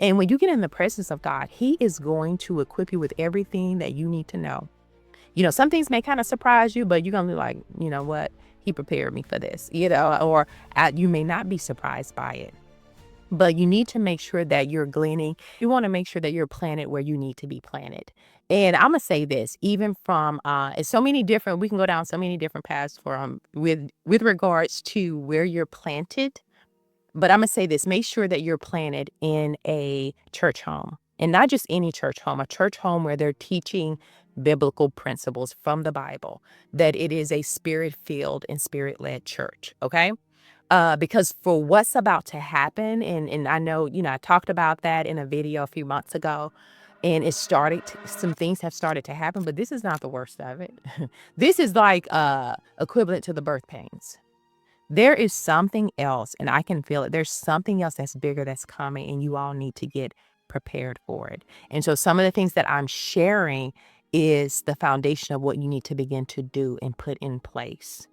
And when you get in the presence of God, He is going to equip you with everything that you need to know. Some things may kind of surprise you, but you're going to be like, you know what? He prepared me for this, or you may not be surprised by it. But you need to make sure that you're gleaning. You want to make sure that you're planted where you need to be planted. And I'm gonna say this, even from it's so many different. We can go down so many different paths from with regards to where you're planted. But I'm gonna say this: make sure that you're planted in a church home, and not just any church home. A church home where they're teaching biblical principles from the Bible. That it is a spirit-filled and spirit-led church. Okay. Because for what's about to happen, and I know, I talked about that in a video a few months ago, and some things have started to happen, but this is not the worst of it. This is like equivalent to the birth pains. There is something else, and I can feel it. There's something else that's bigger that's coming, and you all need to get prepared for it. And so some of the things that I'm sharing is the foundation of what you need to begin to do and put in place.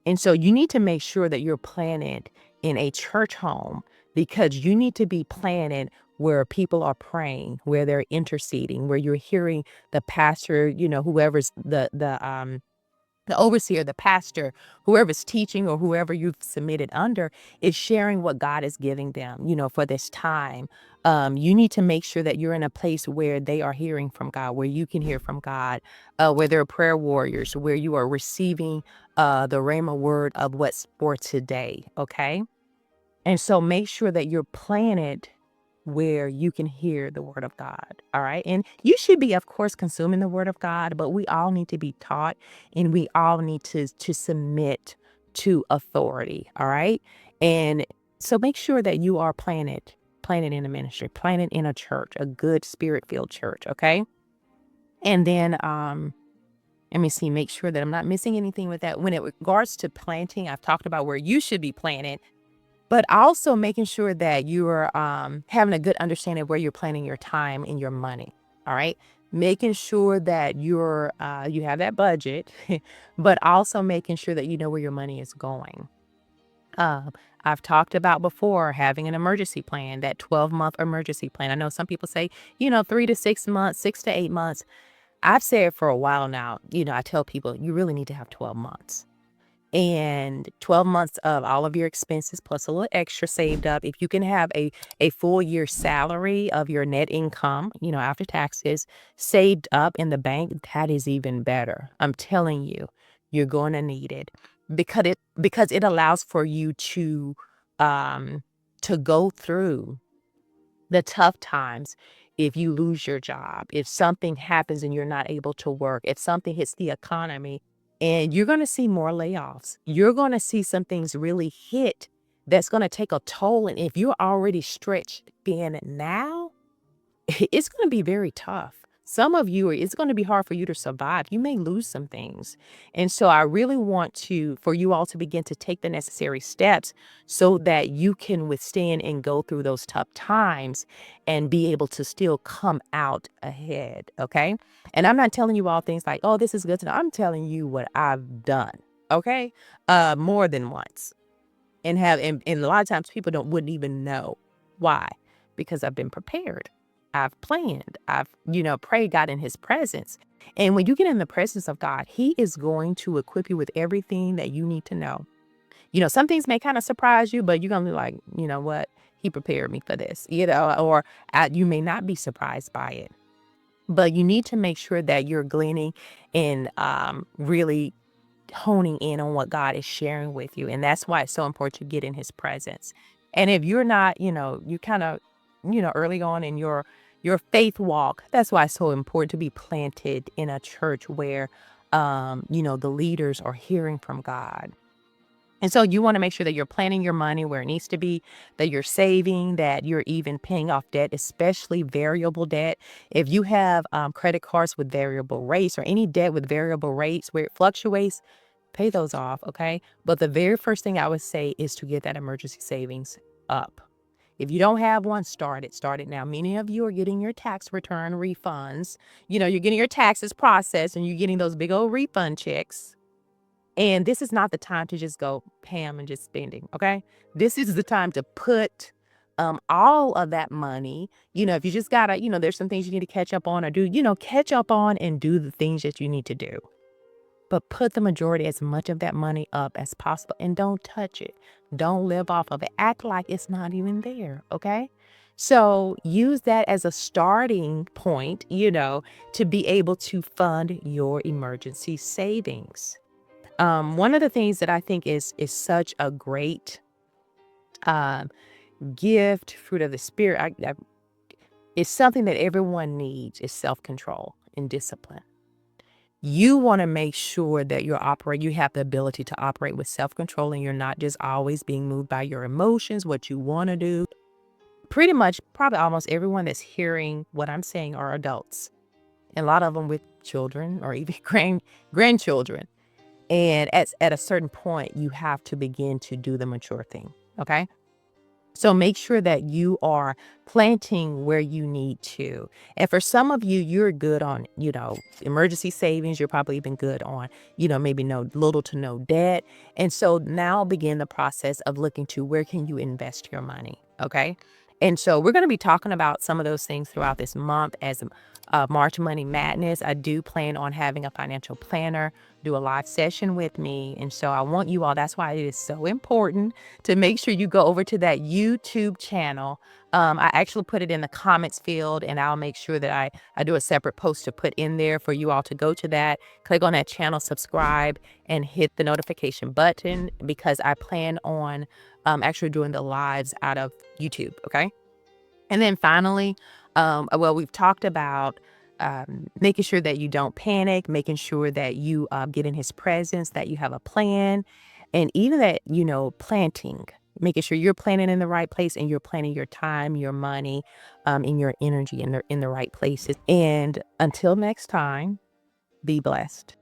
And so you need to make sure that you're planted in a church home, because you need to be planted where people are praying, where they're interceding, where you're hearing the pastor, whoever's the overseer, the pastor, whoever's teaching or whoever you've submitted under is sharing what God is giving them, for this time. You need to make sure that you're in a place where they are hearing from God, where you can hear from God, where there are prayer warriors, where you are receiving the Rhema word of what's for today. Okay. And so make sure that you're planted where you can hear the word of God. All right. And you should be, of course, consuming the word of God, but we all need to be taught, and we all need to submit to authority. All right. And so make sure that you are planted in a ministry, planted in a church, a good spirit-filled church. Okay. And then let me see, make sure that I'm not missing anything with that. When it regards to planting, I've talked about where you should be planted, but also making sure that you're having a good understanding of where you're planning your time and your money. All right. Making sure that you have that budget, but also making sure that you know where your money is going. Uh, I've talked about before having an emergency plan, that 12-month emergency plan. I know some people say, 3 to 6 months, 6 to 8 months. I've said for a while now, I tell people you really need to have 12 months. And 12 months of all of your expenses plus a little extra saved up. If you can have a full year salary of your net income, after taxes, saved up in the bank, that is even better. I'm telling you, you're going to need it because it allows for you to go through the tough times. If you lose your job, if something happens and you're not able to work, if something hits the economy, and you're going to see more layoffs. You're going to see some things really hit that's going to take a toll. And if you're already stretched thin now, it's going to be very tough. Some of you, it's going to be hard for you to survive. You may lose some things. And so I really want for you all to begin to take the necessary steps so that you can withstand and go through those tough times and be able to still come out ahead. Okay. And I'm not telling you all things like, oh, this is good to know. I'm telling you what I've done. Okay. More than once. And a lot of times people wouldn't even know why, because I've been prepared. I've planned. I've, prayed God in his presence. And when you get in the presence of God, he is going to equip you with everything that you need to know. Some things may kind of surprise you, but you're going to be like, you know what? He prepared me for this, or you may not be surprised by it. But you need to make sure that you're gleaning and really honing in on what God is sharing with you. And that's why it's so important to get in his presence. And if you're not, you kind of, early on in your faith walk, that's why it's so important to be planted in a church where, the leaders are hearing from God. And so you want to make sure that you're planning your money where it needs to be, that you're saving, that you're even paying off debt, especially variable debt. If you have credit cards with variable rates or any debt with variable rates where it fluctuates, pay those off, okay? But the very first thing I would say is to get that emergency savings up. If you don't have one, start it. Start it now. Many of you are getting your tax return refunds. You're getting your taxes processed and you're getting those big old refund checks. And this is not the time to just go Pam and just spending, okay? This is the time to put all of that money, if you just gotta, there's some things you need to catch up on or do, catch up on and do the things that you need to do. But put the majority, as much of that money up as possible, and don't touch it. Don't live off of it. Act like it's not even there, okay? So use that as a starting point, to be able to fund your emergency savings. One of the things that I think is such a great um, gift, fruit of the spirit, it's something that everyone needs, is self-control and discipline. You want to make sure that you have the ability to operate with self-control, and you're not just always being moved by your emotions, what you want to do. Pretty much, probably almost everyone that's hearing what I'm saying are adults, and a lot of them with children or even grandchildren. And at a certain point, you have to begin to do the mature thing. Okay. So make sure that you are planting where you need to. And for some of you, you're good on, emergency savings. You're probably even good on, maybe no little to no debt. And so now begin the process of looking to where can you invest your money. Okay. And so we're going to be talking about some of those things throughout this month as March Money Madness. I do plan on having a financial planner do a live session with me. And so I want you all, that's why it is so important to make sure you go over to that YouTube channel. I actually put it in the comments field, and I'll make sure that I do a separate post to put in there for you all to go to that, click on that channel, subscribe, and hit the notification button, because I plan on actually doing the lives out of YouTube. Okay. And then finally, well, we've talked about making sure that you don't panic, making sure that you get in his presence, that you have a plan, and even that, planting, making sure you're planning in the right place and you're planning your time, your money, and your energy in the right places. And until next time, be blessed.